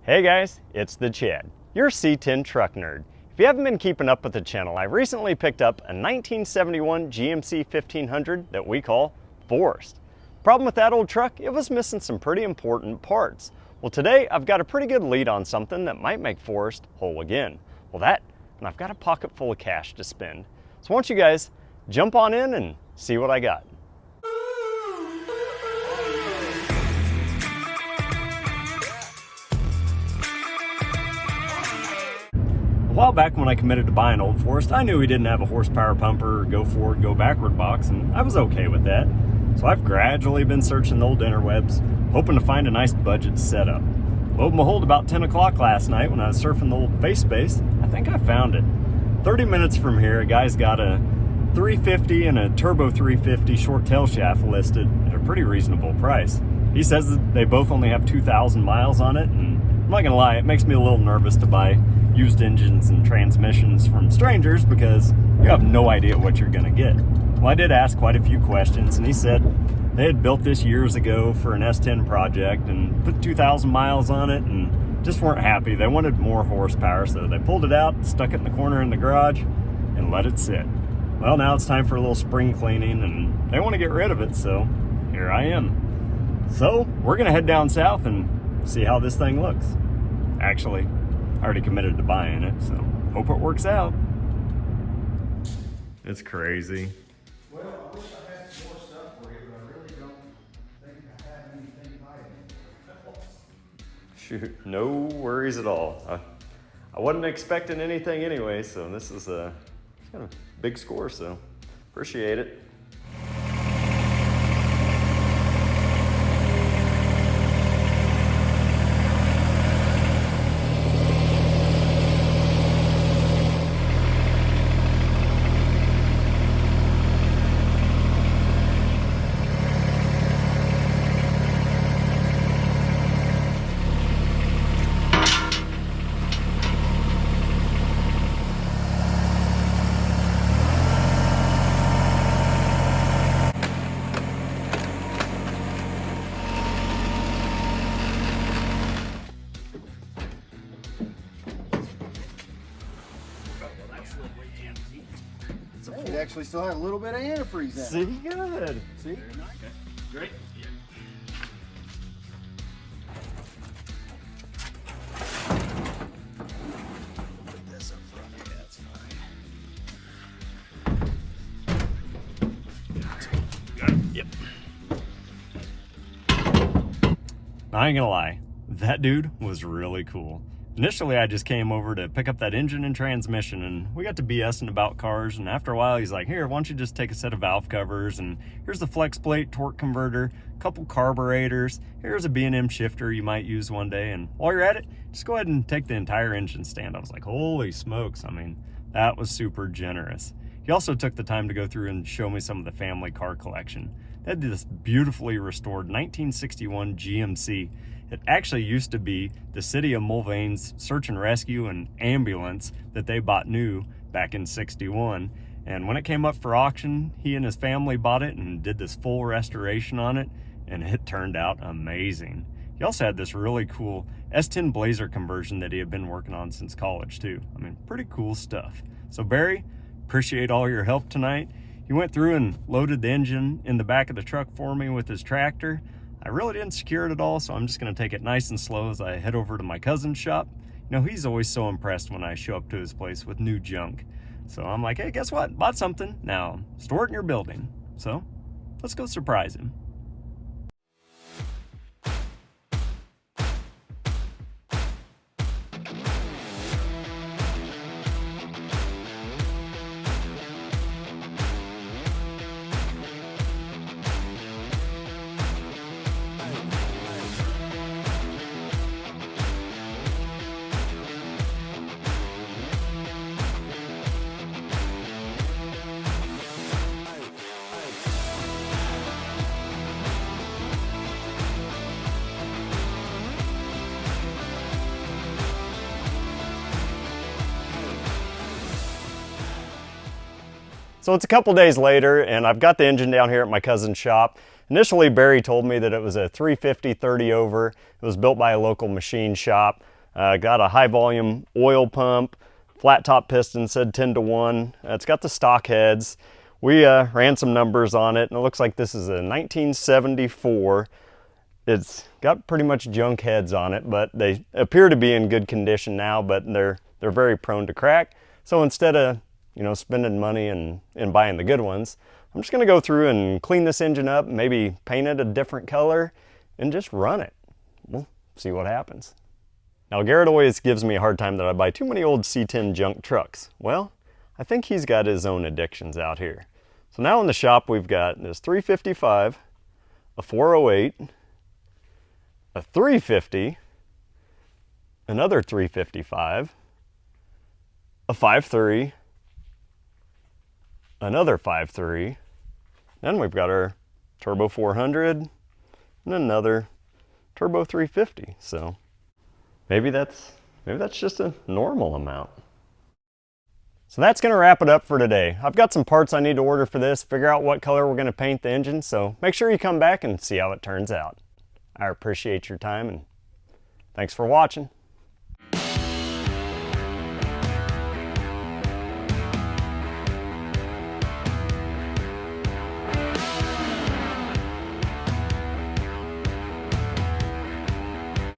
Hey guys, it's the Chad, your C10 truck nerd. If you haven't been keeping up with the channel, I recently picked up a 1971 GMC 1500 that we call Forrest. Problem with that old truck, it was missing some pretty important parts. Well, today I've got a pretty good lead on something that might make Forrest whole again. Well, that, and I've got a pocket full of cash to spend. So why don't you guys jump on in and see what I got. A while back when I committed to buy an old Forrest, I knew he didn't have a horsepower pumper or go forward, go backward box, and I was okay with that. So I've gradually been searching the old interwebs, hoping to find a nice budget setup. Lo and behold, about 10 o'clock last night when I was surfing the old FaceSpace, I think I found it. 30 minutes from here, a guy's got a 350 and a turbo 350 short tail shaft listed at a pretty reasonable price. He says that they both only have 2,000 miles on it, and I'm not gonna lie, it makes me a little nervous to buy used engines and transmissions from strangers because you have no idea what you're gonna get. Well, I did ask quite a few questions, and he said they had built this years ago for an S10 project and put 2,000 miles on it and just weren't happy. They wanted more horsepower, so they pulled it out, stuck it in the corner in the garage, and let it sit. Well, now it's time for a little spring cleaning, and they want to get rid of it, so here I am. So we're gonna head down south and see how this thing looks. Actually, I already committed to buying it, so hope it works out. It's crazy. Well, I wish I had some more stuff for you, but I really don't think I have anything by it. Shoot, no worries at all. I wasn't expecting anything anyway, so this is a kind of big score, so appreciate it. It actually still had a little bit of antifreeze in it. See, good. See? Okay. Great. Yeah. Put this up front. Yeah, that's fine. Got it. Yep. I ain't gonna lie, that dude was really cool. Initially, I just came over to pick up that engine and transmission, and we got to BSing about cars, and after a while, he's like, here, why don't you just take a set of valve covers, and here's the flex plate torque converter, a couple carburetors, here's a B&M shifter you might use one day, and while you're at it, just go ahead and take the entire engine stand. I was like, holy smokes, I mean, that was super generous. He also took the time to go through and show me some of the family car collection. They had this beautifully restored 1961 GMC. It actually used to be the city of Mulvane's search and rescue and ambulance that they bought new back in '61. And when it came up for auction, he and his family bought it and did this full restoration on it, and it turned out amazing. He also had this really cool S10 Blazer conversion that he had been working on since college too. I mean, pretty cool stuff. So Barry, appreciate all your help tonight. He went through and loaded the engine in the back of the truck for me with his tractor. I really didn't secure it at all, so I'm just gonna take it nice and slow as I head over to my cousin's shop. You know, he's always so impressed when I show up to his place with new junk. So I'm like, hey, guess what? Bought something. Now, store it in your building. So let's go surprise him. So it's a couple days later, and I've got the engine down here at my cousin's shop. Initially, Barry told me that it was a 350 30 over. It was built by a local machine shop. Got a high volume oil pump, flat top piston, said 10-to-1. It's got the stock heads. We ran some numbers on it, and it looks like this is a 1974. It's got pretty much junk heads on it, but they appear to be in good condition now, but they're very prone to crack. So instead of spending money and buying the good ones, I'm just gonna go through and clean this engine up, maybe paint it a different color, and just run it. We'll see what happens. Now, Garrett always gives me a hard time that I buy too many old C10 junk trucks. Well, I think he's got his own addictions out here. So now in the shop, we've got this 355, a 408, a 350, another 355, a 5.3, another 5.3, then we've got our turbo 400 and another turbo 350. So maybe that's just a normal amount. So that's going to wrap it up for today. I've got some parts I need to order for this, figure out what color we're going to paint the engine, so make sure you come back and see how it turns out. I appreciate your time, and thanks for watching.